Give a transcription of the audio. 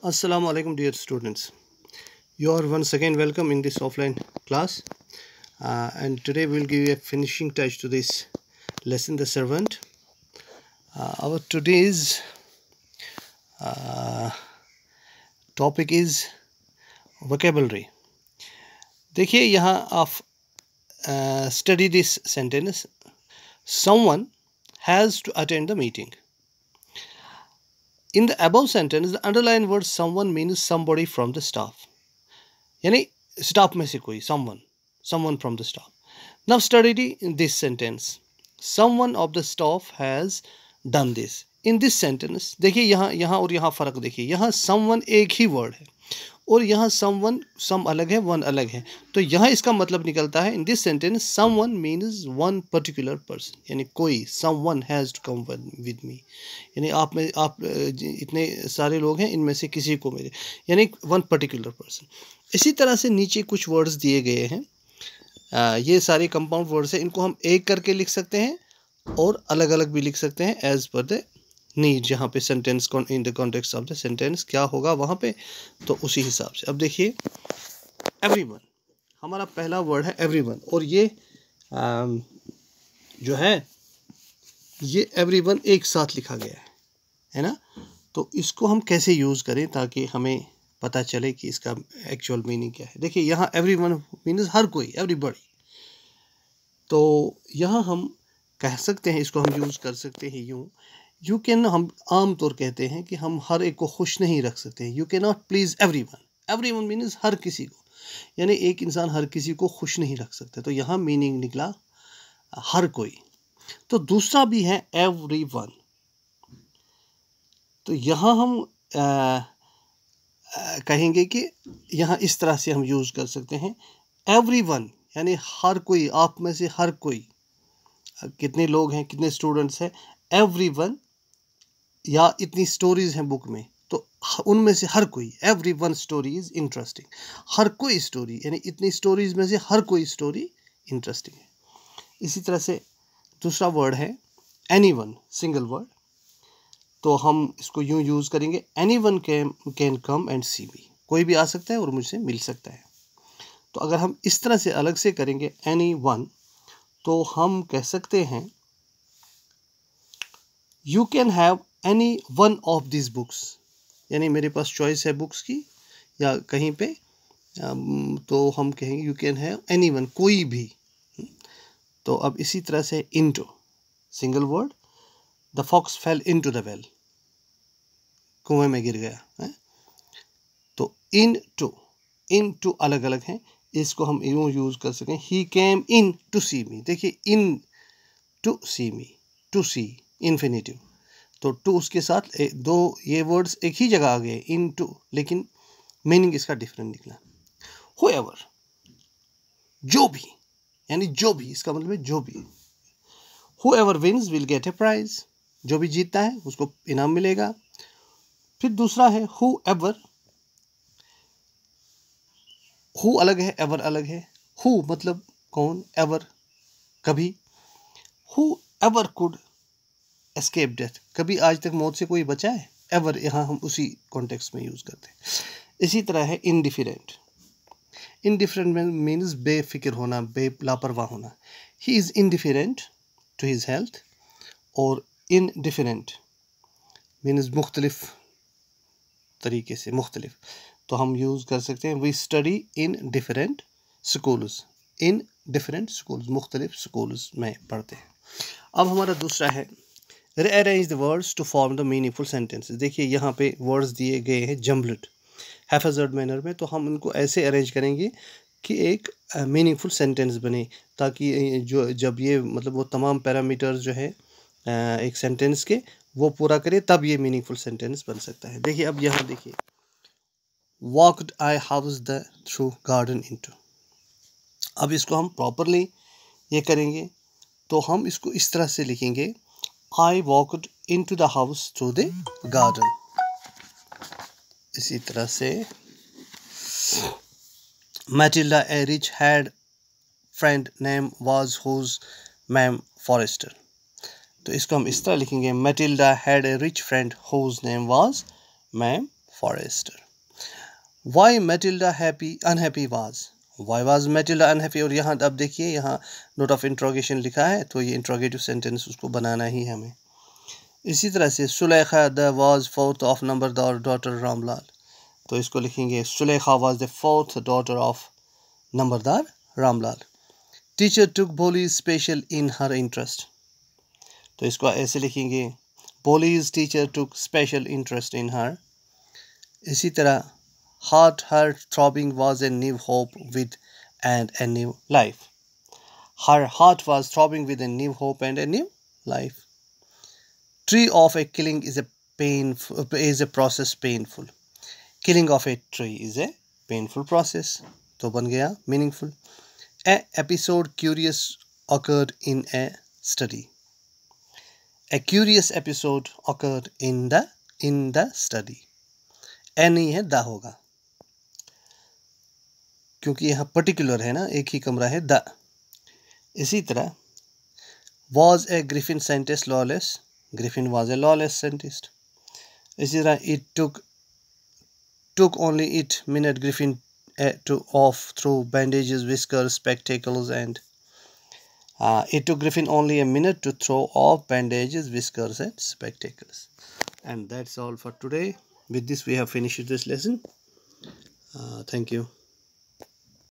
Assalamu alaikum dear students. You are once again welcome in this offline class and today we will give you a finishing touch to this lesson, The Servant. Our today's topic is vocabulary. देखिए यहाँ आप study this sentence. Someone has to attend the meeting. In the above sentence, the underlined word someone means somebody from the staff. यानी staff में से कोई, someone from the staff. Now study this sentence. Someone of the staff has done this. In this sentence, देखिए यहाँ और यहाँ फ़र्क देखिए. यहाँ someone एक ही word है और यहाँ someone some अलग है, one अलग है. तो यहाँ इसका मतलब निकलता है. In this sentence, someone means one particular person. यानी कोई, someone has to come with me. यानी आप इतने सारे लोग हैं, इनमें से किसी को मेरे, यानी one particular person. इसी तरह से नीचे कुछ वर्ड्स दिए गए हैं. ये सारे कंपाउंड वर्ड्स हैं. इनको हम एक करके लिख सकते हैं और अलग अलग भी लिख सकते हैं एज पर द नीड. जहाँ पे sentence in the context of the sentence क्या होगा वहाँ पे, तो उसी हिसाब से. अब देखिए एवरीवन, हमारा पहला वर्ड है एवरीवन. और ये जो है ये एवरीवन एक साथ लिखा गया है ना. तो इसको हम कैसे यूज़ करें ताकि हमें पता चले कि इसका एक्चुअल मीनिंग क्या है. देखिए यहाँ एवरीवन मीन्स हर कोई, एवरीबॉडी. तो यहाँ हम कह सकते हैं, इसको हम यूज़ कर सकते हैं यूँ. यू कैन, हम आम तौर कहते हैं कि हम हर एक को खुश नहीं रख सकते. You can not please everyone. Everyone means हर किसी को, यानी एक इंसान हर किसी को खुश नहीं रख सकते. तो यहाँ मीनिंग निकला हर कोई. तो दूसरा भी है एवरीवन. तो यहाँ हम कहेंगे कि यहाँ इस तरह से हम यूज़ कर सकते हैं. एवरीवन यानी हर कोई, आप में से हर कोई. कितने लोग हैं, कितने स्टूडेंट्स हैं, एवरीवन. या इतनी स्टोरीज़ हैं बुक में, तो उनमें से हर कोई. Everyone story is interesting. हर कोई स्टोरी, यानी इतनी स्टोरीज़ में से हर कोई स्टोरी इंटरेस्टिंग है. इसी तरह से दूसरा वर्ड है एनीवन, सिंगल वर्ड. तो हम इसको यूँ यूज़ करेंगे, एनीवन कैन कम एंड सी मी. कोई भी आ सकता है और मुझसे मिल सकता है. तो अगर हम इस तरह से अलग से करेंगे एनीवन, तो हम कह सकते हैं you can have any one of this books. यानी मेरे पास चॉइस है बुक्स की या कहीं पे, तो हम कहेंगे you can have any one, कोई भी. तो अब इसी तरह से into, single word. The fox fell into the well, कुएं में गिर गया है. तो इनटू अलग अलग हैं. इसको हम यूँ यूज़ कर सकें, ही केम इन टू सी मी. देखिए in to see me, to see infinitive. तो टू उसके साथ दो ये वर्ड्स एक ही जगह आ गए, इन टू, लेकिन मीनिंग इसका डिफरेंट निकला. हुएवर, जो भी, यानी जो भी, इसका मतलब है जो भी. Whoever wins will get a prize. जो भी जीतता है उसको इनाम मिलेगा. फिर दूसरा है हुएवर. हु अलग है, एवर अलग है. हु मतलब कौन, एवर कभी. Who ever could escape death, कभी आज तक मौत से कोई बचा है. एवर यहाँ हम उसी कॉन्टेक्स्ट में यूज़ करते हैं. इसी तरह है इनडिफरेंट. इनडिफरेंट मीन्स बेफिक्र होना, लापरवाह होना. He is indifferent to his health. और इनडिफरेंट मीन्स मुख्तलिफ तरीके से, मुख्तलिफ. तो हम यूज़ कर सकते हैं we study in different schools. In different schools, मुख्तलिफ स्कूल्स में पढ़ते हैं. अब हमारा दूसरा है rearrange the words to form the meaningful sentences. देखिए यहाँ पे वर्ड्स दिए गए हैं जम्बल्ड, हैफेजर्ड मैनर में. तो हम उनको ऐसे अरेंज करेंगे कि एक मीनिंगफुल सेंटेंस बने, ताकि जो जब ये मतलब वो तमाम पैरामीटर्स जो है एक सेंटेंस के वो पूरा करे, तब ये मीनिंगफुल सेंटेंस बन सकता है. देखिए अब यहाँ देखिए, walked I house the through garden into. अब इसको हम प्रॉपरली ये करेंगे, तो हम इसको इस तरह से लिखेंगे, I walked into the house through the garden. इसी तरह से Matilda, a rich had friend name was whose Ma'am Forrester. तो इसको हम इस तरह लिखेंगे, Matilda had a rich friend whose name was Ma'am forester. Why Matilda unhappy was? Why was Matilda unhappy? और यहाँ अब देखिए यहाँ नोट ऑफ इंट्रोगेशन लिखा है, तो ये इंट्रोगेटिव सेंटेंस उसको बनाना ही है हमें. इसी तरह से Sulekha the was fourth of numberdar daughter Ramlal, तो इसको लिखेंगे Sulekha was the fourth daughter of numberdar Ramlal. Teacher took Boli special in her interest, तो इसको ऐसे लिखेंगे Boli's teacher took special interest in her. इसी तरह heart her throbbing was a new hope with and a new life. Her heart was throbbing with a new hope and a new life. Tree of a killing is a process painful. Killing of a tree is a painful process. तो बन गया meaningful. A episode curious occurred in a study. A curious episode occurred in the study. ए नहीं है, दा होगा, क्योंकि यहाँ particular है ना, एक ही कमरा है, द. इसी तरह was a Griffin scientist lawless, Griffin was a lawless scientist. इसी तरह it took only it minute Griffin to off through bandages, whiskers, spectacles, and it took Griffin only a minute to throw off bandages, whiskers, and spectacles. And that's all for today. With this, we have finished this lesson. Thank you.